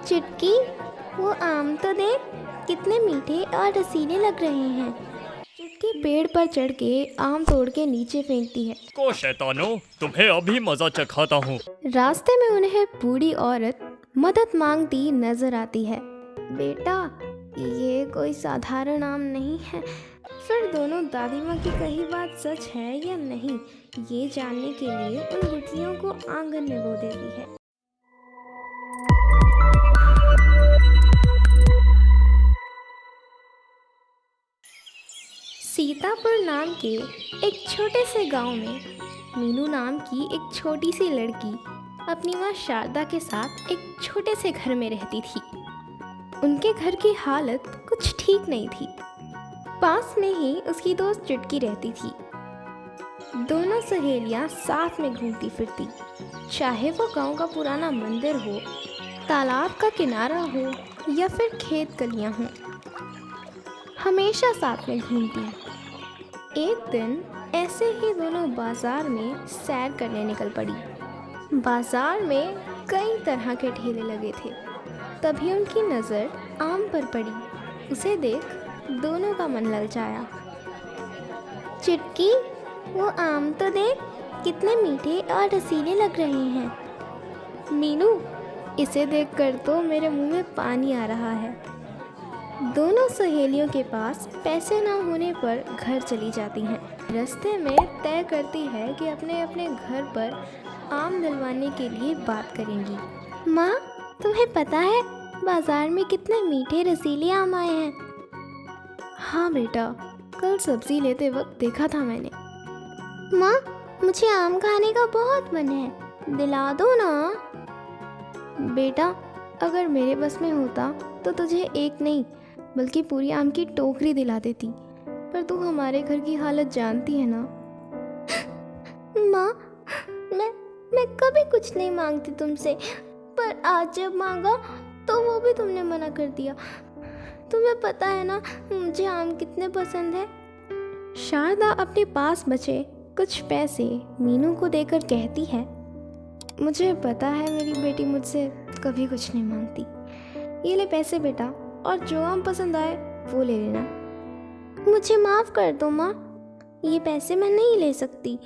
चुटकी, वो आम तो देख, कितने मीठे और रसीले लग रहे हैं। चुटकी पेड़ पर चढ़ के आम तोड़ के नीचे फेंकती है। को शैतानो, तुम्हें अभी मजा चखाता हूँ। रास्ते में उन्हें बूढ़ी औरत मदद मांगती नजर आती है। बेटा, ये कोई साधारण आम नहीं है। फिर दोनों दादी माँ की कही बात सच है या नहीं, ये जानने के लिए उन गुठलियों को आंगन में बो देती है। सीतापुर नाम के एक छोटे से गांव में मीनू नाम की एक छोटी सी लड़की अपनी माँ शारदा के साथ एक छोटे से घर में रहती थी। उनके घर की हालत कुछ ठीक नहीं थी। पास में ही उसकी दोस्त चुटकी रहती थी। दोनों सहेलियां साथ में घूमती फिरती, चाहे वो गांव का पुराना मंदिर हो, तालाब का किनारा हो या फिर खेत गलियां हों, हमेशा साथ में घूमती। एक दिन ऐसे ही दोनों बाजार में सैर करने निकल पड़ी। बाजार में कई तरह के ठेले लगे थे। तभी उनकी नज़र आम पर पड़ी। उसे देख दोनों का मन ललचाया। चुटकी, वो आम तो देख, कितने मीठे और रसीले लग रहे हैं। मीनू, इसे देखकर तो मेरे मुंह में पानी आ रहा है। दोनों सहेलियों के पास पैसे ना होने पर घर चली जाती हैं। रास्ते में तय करती है कि अपने अपने घर पर आम दिलवाने के लिए बात करेंगी। माँ, तुम्हें पता है बाजार में कितने मीठे रसीले आम आए हैं? हाँ बेटा, कल सब्जी लेते वक्त देखा था मैंने। माँ, मुझे आम खाने का बहुत मन है, दिला दो ना। बेटा, अगर मेरे बस में होता तो तुझे एक नहीं बल्कि पूरी आम की टोकरी दिला देती, पर तू हमारे घर की हालत जानती है ना। माँ, मैं कभी कुछ नहीं मांगती तुमसे, पर आज जब मांगा तो वो भी तुमने मना कर दिया। तुम्हें पता है ना मुझे आम कितने पसंद है। शारदा अपने पास बचे कुछ पैसे मीनू को देकर कहती है, मुझे पता है मेरी बेटी मुझसे कभी कुछ नहीं मांगती। ये ले पैसे बेटा, और जो आम पसंद आए वो ले लेना। मुझे माफ़ कर दो माँ, ये पैसे मैं नहीं ले सकती।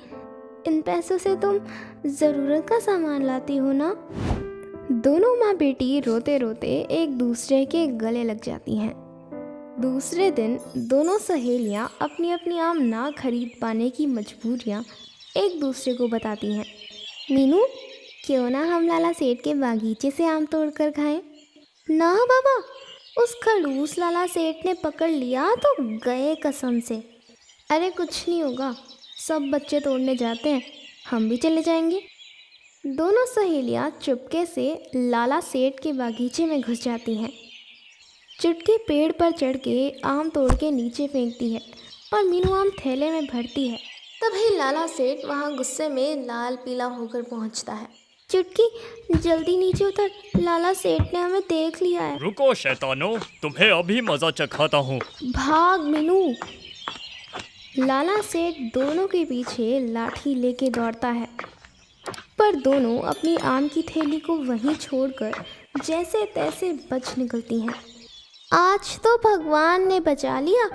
इन पैसों से तुम ज़रूरत का सामान लाती हो ना। दोनों माँ बेटी रोते रोते एक दूसरे के गले लग जाती हैं। दूसरे दिन दोनों सहेलियाँ अपनी अपनी आम ना खरीद पाने की मजबूरियाँ एक दूसरे को बताती हैं। मीनू, क्यों ना हम लाला सेठ के बागीचे से आम तोड़ कर खाएं? ना बाबा, उस खड़ूस लाला सेठ ने पकड़ लिया तो गए कसम से। अरे कुछ नहीं होगा, सब बच्चे तोड़ने जाते हैं, हम भी चले जाएंगे। दोनों सहेलियां चुपके से लाला सेठ के बागीचे में घुस जाती हैं। चुटकी पेड़ पर चढ़ के आम तोड़ के नीचे फेंकती है और मीनू आम थैले में भरती है। तभी लाला सेठ वहाँ गुस्से में लाल पीला होकर पहुँचता है। चुटकी, जल्दी नीचे उतर, लाला सेठ ने हमें देख लिया है। रुको शैतानो, तुम्हें अभी मजा चखाता हूँ। भाग मीनू। लाला सेठ दोनों के पीछे लाठी लेके दौड़ता है, पर दोनों अपनी आम की थैली को वहीं छोड़कर जैसे तैसे बच निकलती हैं। आज तो भगवान ने बचा लिया,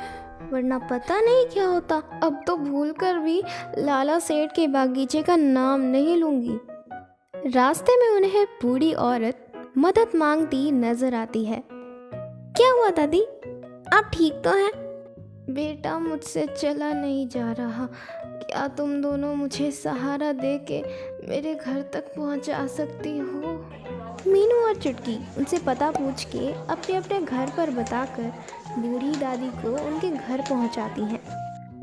वरना पता नहीं क्या होता। अब तो भूलकर भी लाला सेठ के बागीचे का नाम नहीं लूंगी। रास्ते में उन्हें बूढ़ी औरत मदद मांगती नजर आती है। क्या हुआ दादी, आप ठीक तो हैं? बेटा, मुझसे चला नहीं जा रहा। क्या तुम दोनों मुझे सहारा दे के मेरे घर तक पहुंचा सकती हो? मीनू और चुटकी उनसे पता पूछ के अपने अपने घर पर बताकर बूढ़ी दादी को उनके घर पहुंचाती हैं।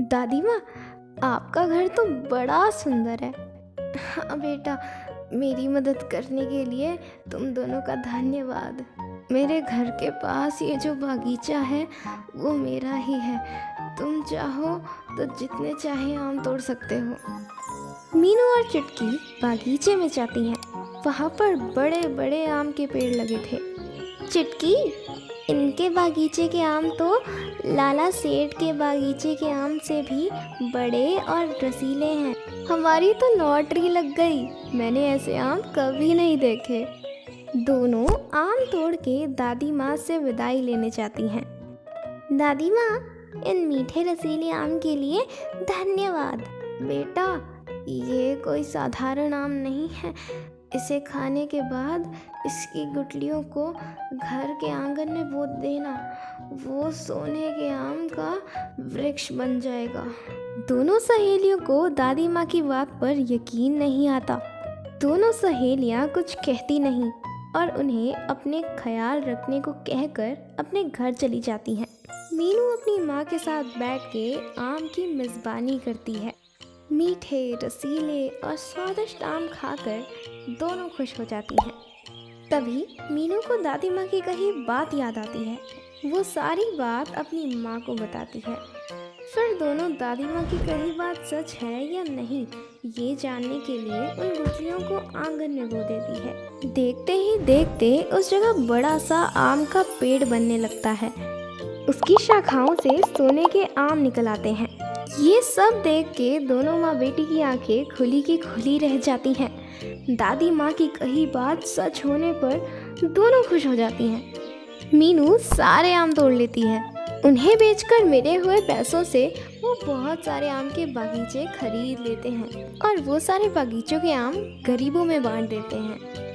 दादी माँ, आपका घर तो बड़ा सुंदर है। हाँ बेटा, मेरी मदद करने के लिए तुम दोनों का धन्यवाद। मेरे घर के पास ये जो बागीचा है वो मेरा ही है। तुम चाहो तो जितने चाहे आम तोड़ सकते हो। मीनू और चुटकी बागीचे में जाती हैं। वहाँ पर बड़े बड़े आम के पेड़ लगे थे। चुटकी, इनके बागीचे के आम तो लाला सेठ के बागीचे के आम से भी बड़े और रसीले हैं। हमारी तो लॉटरी लग गई, मैंने ऐसे आम कभी नहीं देखे। दोनों आम तोड़ के दादी माँ से विदाई लेने जाती हैं। दादी माँ, इन मीठे रसीले आम के लिए धन्यवाद। बेटा, ये कोई साधारण आम नहीं है। इसे खाने के बाद इसकी गुठलियों को घर के आंगन में बो देना। वो सोने के आम का वृक्ष बन जाएगा। दोनों सहेलियों को दादी माँ की बात पर यकीन नहीं आता। दोनों सहेलियाँ कुछ कहती नहीं और उन्हें अपने ख्याल रखने को कहकर अपने घर चली जाती हैं। मीनू अपनी माँ के साथ बैठ के आम की मेज़बानी करती है। मीठे, रसीले और स्वादिष्ट आम खाकर दोनों खुश हो जाती हैं। तभी मीनू को दादी माँ की कही बात याद आती है। वो सारी बात अपनी माँ को बताती है। फिर दोनों दादी माँ की कही बात सच है या नहीं, ये जानने के लिए उन गुठलियों को आंगन में बो देती है। देखते ही देखते उस जगह बड़ा सा आम का पेड़ बनने लगता है। उसकी शाखाओं से सोने के आम निकल आते हैं। ये सब देख के दोनों माँ बेटी की आंखें खुली की खुली रह जाती हैं। दादी माँ की कही बात सच होने पर दोनों खुश हो जाती हैं। मीनू सारे आम तोड़ लेती है। उन्हें बेचकर मिले हुए पैसों से वो बहुत सारे आम के बागीचे खरीद लेते हैं और वो सारे बागीचों के आम गरीबों में बांट देते हैं।